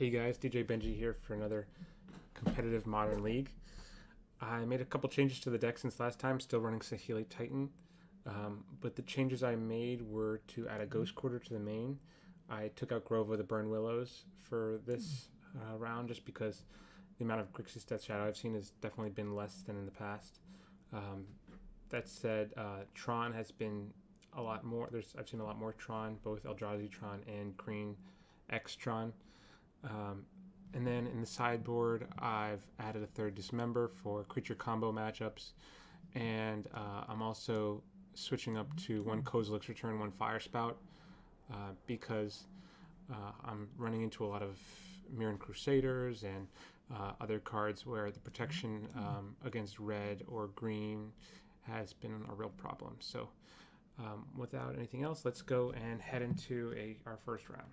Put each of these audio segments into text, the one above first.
Hey guys, DJ Benji here for another competitive Modern League. I made a couple changes to the deck since last time, still running Saheeli Titan. But the changes I made were to add a Ghost Quarter to the main. I took out Grove of the Burn Willows for this round just because the amount of Grixis Death Shadow I've seen has definitely been less than in the past. That said, Tron has been a lot more. I've seen a lot more Tron, both Eldrazi Tron and Green X Tron. And then in the sideboard, I've added a third Dismember for creature combo matchups, and I'm also switching up to one Kozilek's Return, one Fire Spout, because I'm running into a lot of Mirran Crusaders and other cards where the protection against red or green has been a real problem. So without anything else, let's go and head into our first round.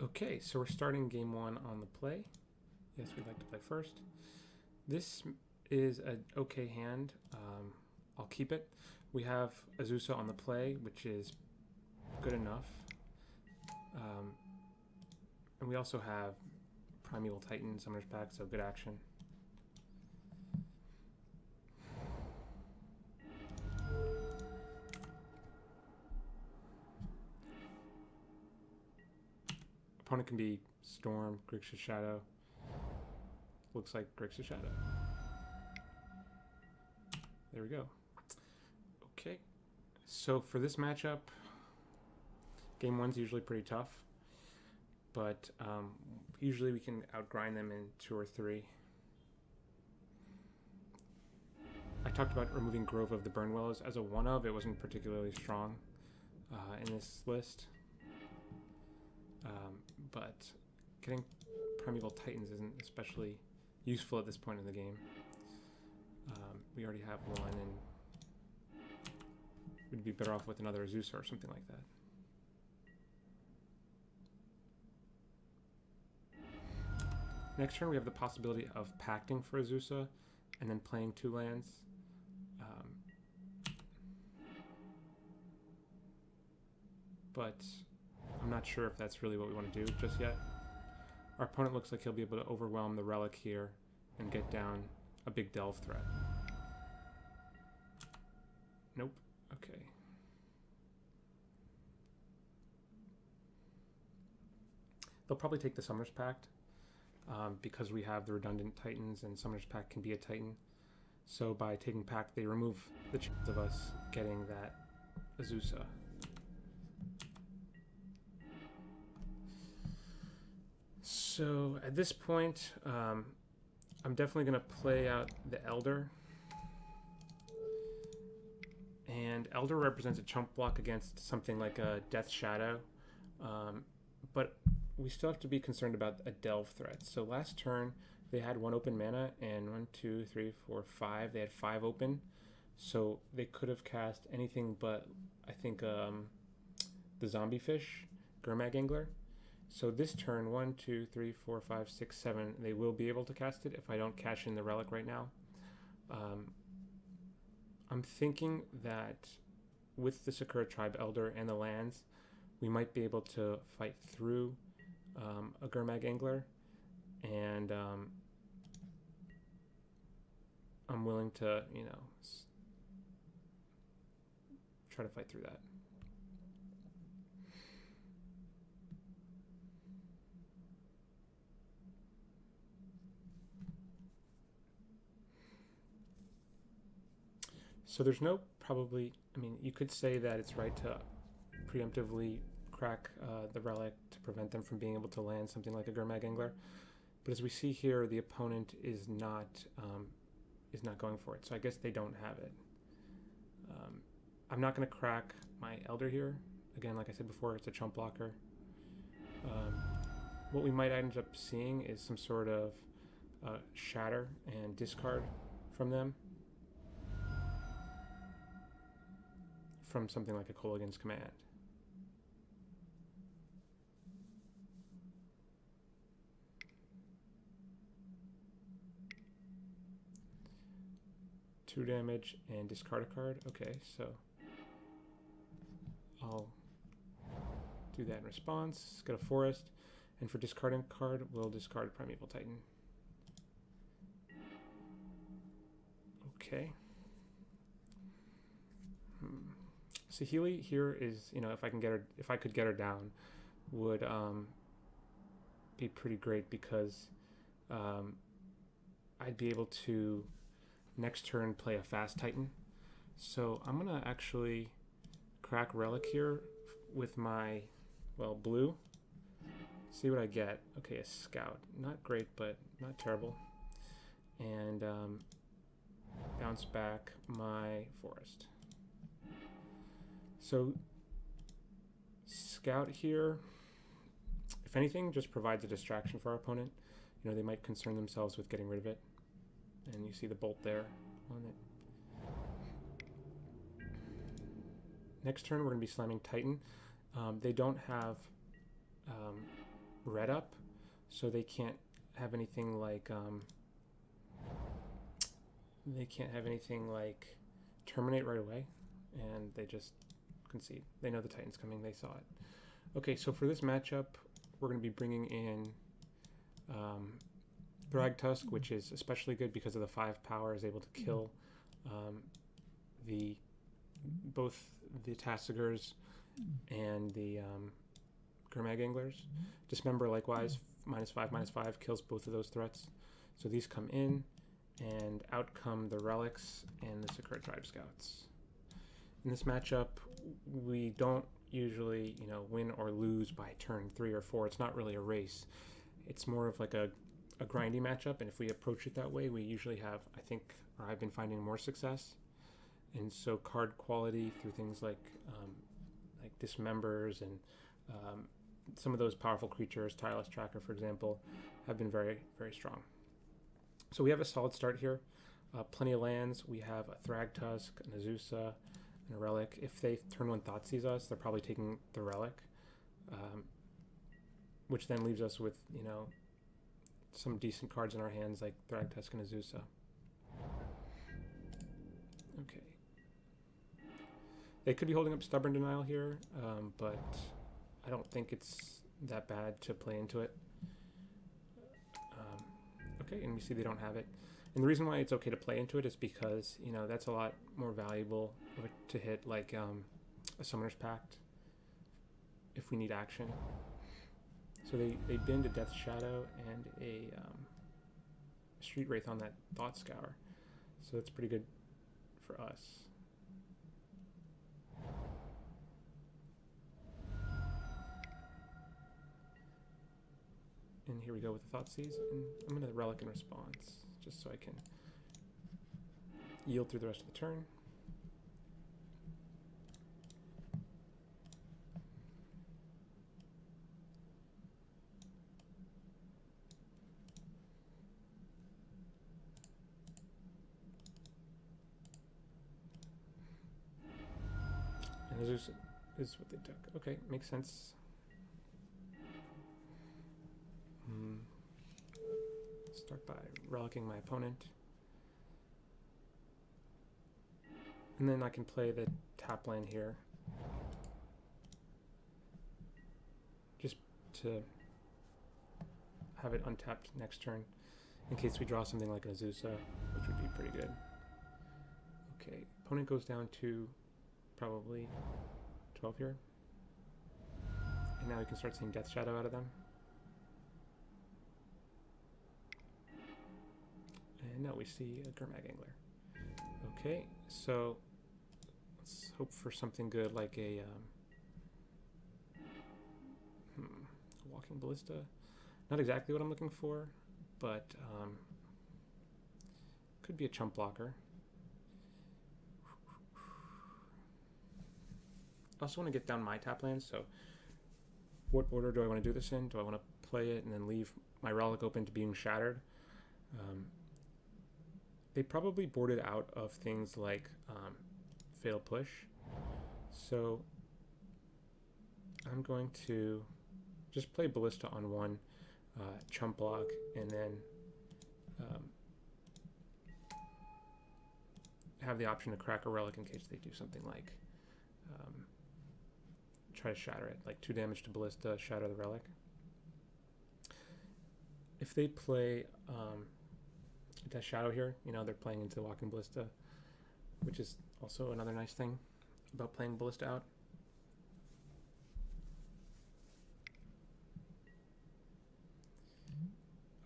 Okay, so we're starting game one on the play. Yes, we'd like to play first. This is an okay hand. I'll keep it. We have Azusa on the play, which is good enough. And we also have Primeval Titan, Summoner's Pact, so good action. Opponent can be Storm, Grixis Shadow. Looks like Grixis Shadow. There we go. Okay, so for this matchup, game one's usually pretty tough, but usually we can outgrind them in 2 or 3. I talked about removing Grove of the Burn Willows as a one-of. It wasn't particularly strong in this list. But getting Primeval Titans isn't especially useful at this point in the game. We already have one, and we'd be better off with another Azusa or something like that. Next turn, we have the possibility of pacting for Azusa and then playing 2 lands. But I'm not sure if that's really what we want to do just yet. Our opponent looks like he'll be able to overwhelm the Relic here and get down a big Delve threat. Nope. Okay. They'll probably take the Summoner's Pact because we have the redundant Titans, and Summoner's Pact can be a Titan. So by taking Pact, they remove the chance of us getting that Azusa. So at this point, I'm definitely going to play out the Elder. And Elder represents a chump block against something like a Death Shadow. But we still have to be concerned about a Delve threat. So last turn, they had 1 open mana, and 1, 2, 3, 4, 5. They had 5 open. So they could have cast anything but, I think, the Zombie Fish, Gurmag Angler. So this turn, 1, 2, 3, 4, 5, 6, 7, they will be able to cast it if I don't cash in the Relic right now. I'm thinking that with the Sakura Tribe Elder and the lands, we might be able to fight through a Gurmag Angler, and I'm willing to, try to fight through that. So there's no probably, you could say that it's right to preemptively crack the Relic to prevent them from being able to land something like a Gurmag Angler. But as we see here, the opponent is not going for it. So I guess they don't have it. I'm not going to crack my Elder here. Again, like I said before, it's a chump blocker. What we might end up seeing is some sort of shatter and discard from them. From something like a Kolaghan's Command. Two damage and discard a card. Okay, so I'll do that in response. It's got a forest, and for discarding card, we'll discard Primeval Titan. Okay. Saheeli here is, you know, if I could get her down, would be pretty great because I'd be able to next turn play a fast Titan. So I'm gonna actually crack Relic here with my, well, blue. See what I get. Okay, a Scout. Not great, but not terrible. And bounce back my forest. So Scout here, if anything, just provides a distraction for our opponent. You know, they might concern themselves with getting rid of it. And you see the bolt there on it. Next turn, we're going to be slamming Titan. They don't have red up, so they can't have anything like terminate right away, and they just concede. They know the Titan's coming. They saw it. Okay, so for this matchup, we're going to be bringing in Thragtusk, which is especially good because of the 5 power, is able to kill both the Tassigurs and the Gurmag Anglers. Dismember likewise, -5/-5, kills both of those threats. So these come in, and out come the Relics and the Sakura Tribe Scouts. In this matchup, we don't usually, you know, win or lose by turn 3 or 4. It's not really a race. It's more of like a grindy matchup, and if we approach it that way, we usually have, I think, or I've been finding more success. And so card quality through things like Dismembers and some of those powerful creatures, Tireless Tracker, for example, have been very, very strong. So we have a solid start here. Plenty of lands. We have a Thragtusk, an Azusa, and a Relic. If they turn 1 Thoughtseize us, they're probably taking the Relic, which then leaves us with, you know, some decent cards in our hands like Thragtusk and Azusa. Okay. They could be holding up Stubborn Denial here, but I don't think it's that bad to play into it. Okay, and we see they don't have it. And the reason why it's okay to play into it is because, you know, that's a lot more valuable to hit like a Summoner's Pact if we need action. So they binned a Death Shadow and a Street Wraith on that Thought Scour. So that's pretty good for us. And here we go with the Thoughtseize, and I'm going to Relic in response, just so I can yield through the rest of the turn. And Azusa is what they took. Okay, makes sense. Start by relicking my opponent. And then I can play the tap land here, just to have it untapped next turn in case we draw something like an Azusa, which would be pretty good. Okay, opponent goes down to probably 12 here. And now we can start seeing Death Shadow out of them. And now we see a Gurmag Angler. Okay, so let's hope for something good like a Walking Ballista. Not exactly what I'm looking for, but could be a chump blocker. I also want to get down my tap lands, so what order do I want to do this in? Do I want to play it and then leave my Relic open to being shattered? They probably boarded out of things like Fatal Push, so I'm going to just play Ballista on 1 chump block, and then have the option to crack a Relic in case they do something like try to shatter it. Like 2 damage to Ballista, shatter the relic. If they play Death Shadow here, you know, they're playing into the Walking Ballista, which is also another nice thing about playing Ballista out.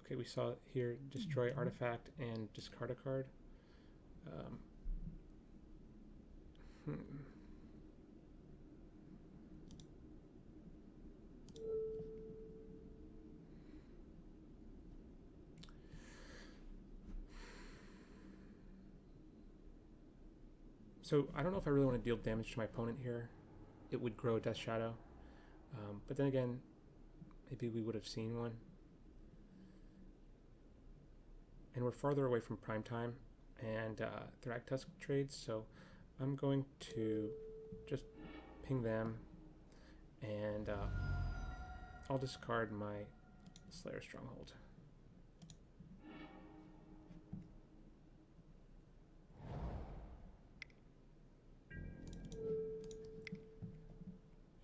Okay, we saw here destroy artifact and discard a card. So I don't know if I really want to deal damage to my opponent here. It would grow Death Shadow. But then again, maybe we would have seen one. And we're farther away from prime time and Thragtusk trades, so I'm going to just ping them, and I'll discard my Slayer Stronghold.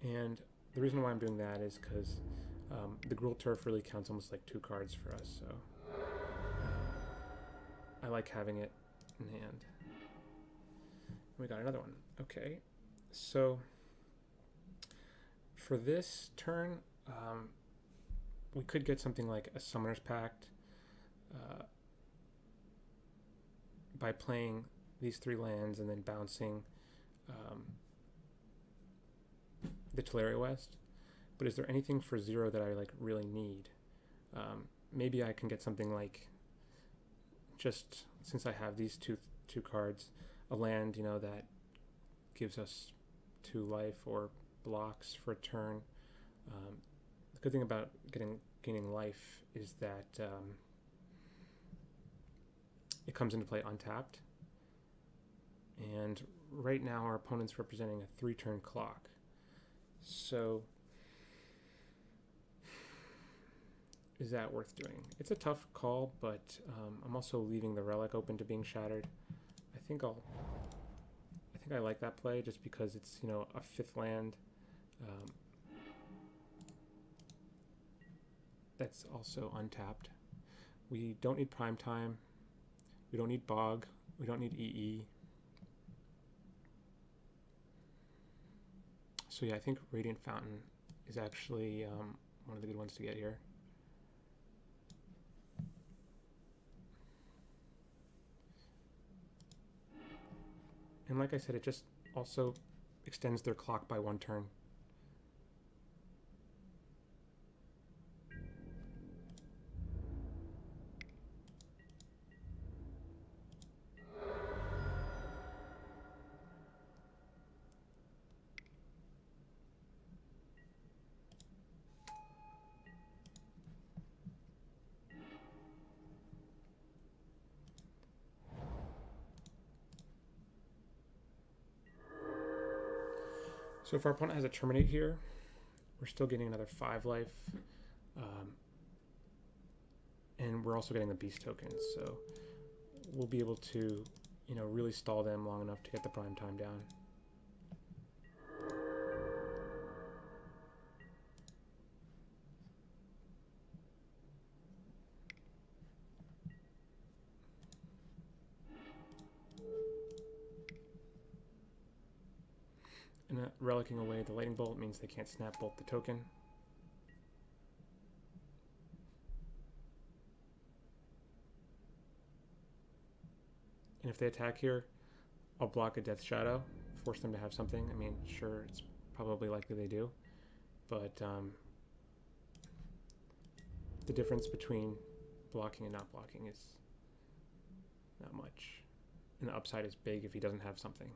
And the reason why I'm doing that is because the Gruul Turf really counts almost like 2 cards for us, so I like having it in hand. We got another one. Okay, so for this turn, we could get something like a Summoner's Pact by playing these 3 lands and then bouncing the Teleria West. But is there anything for 0 that I like really need? Maybe I can get something like, just since I have these two cards, a land, you know, that gives us 2 life or blocks for a turn. The good thing about gaining life is that it comes into play untapped. And right now our opponent's representing a 3-turn clock. So is that worth doing? It's a tough call, but I'm also leaving the relic open to being shattered. I think I like that play just because it's, you know, a 5th land that's also untapped. We don't need prime time. We don't need bog. We don't need EE. So yeah, I think Radiant Fountain is actually one of the good ones to get here. And like I said, it just also extends their clock by 1 turn. So if our opponent has a Terminate here, we're still getting another 5 life. And we're also getting the Beast tokens, so we'll be able to, you know, really stall them long enough to get the prime time down. And relicking away the Lightning Bolt means they can't snap bolt the token. And if they attack here, I'll block a Death Shadow, force them to have something. I mean, sure, it's probably likely they do, but the difference between blocking and not blocking is not much. And the upside is big if he doesn't have something.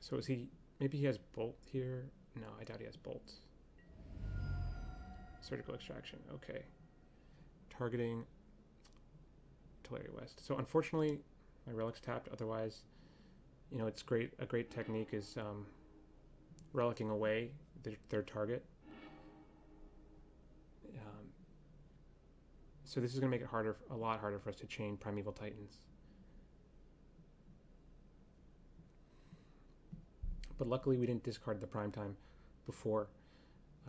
So is he, maybe he has Bolt here? No, I doubt he has Bolt. Surgical Extraction, okay. Targeting Teleria West. So unfortunately, my relic's tapped. Otherwise, you know, it's great. A great technique is relicking away their target. So this is going to make it a lot harder for us to chain Primeval Titans. But luckily we didn't discard the Primetime before.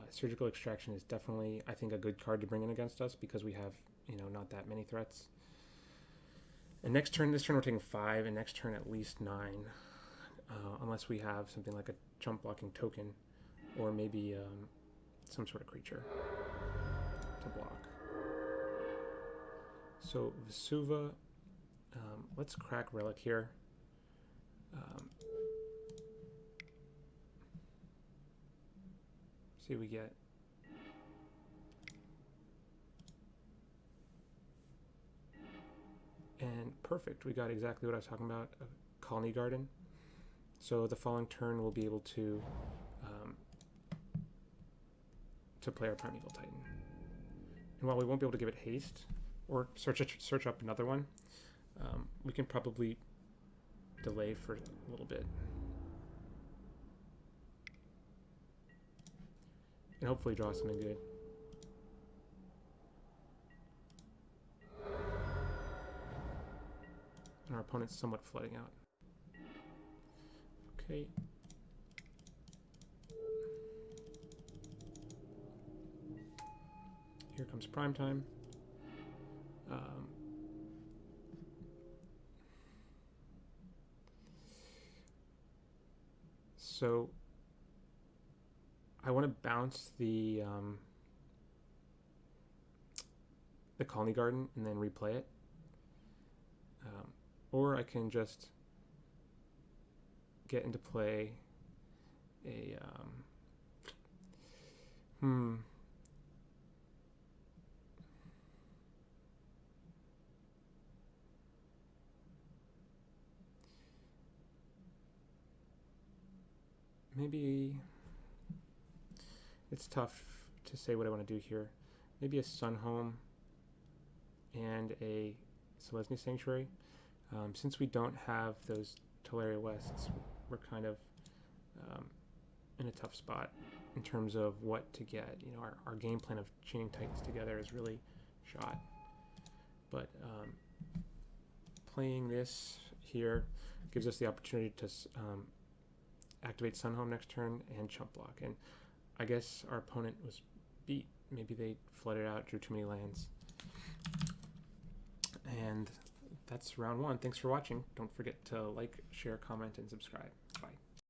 Surgical Extraction is definitely, I think, a good card to bring in against us because we have, not that many threats. And this turn we're taking 5, and next turn at least 9. Unless we have something like a jump blocking token or maybe some sort of creature to block. So Vesuva, let's crack Relic here. See what we get. And perfect, we got exactly what I was talking about, a Colony Garden. So the following turn we'll be able to play our Primeval Titan. And while we won't be able to give it haste or search up another one, we can probably delay for a little bit. And hopefully draw something good. And our opponent's somewhat flooding out. Okay. Here comes Primetime. So I want to bounce the Colony Garden and then replay it. Or I can just get into play a maybe it's tough to say what I want to do here. Maybe a Sunhome and a Selesnya Sanctuary. Since we don't have those Teleria Wests, we're kind of in a tough spot in terms of what to get. Our game plan of chaining Titans together is really shot. But playing this here gives us the opportunity to activate Sunhome next turn and chump block. And I guess our opponent was beat. Maybe they flooded out, drew too many lands. And that's round 1. Thanks for watching. Don't forget to like, share, comment, and subscribe. Bye.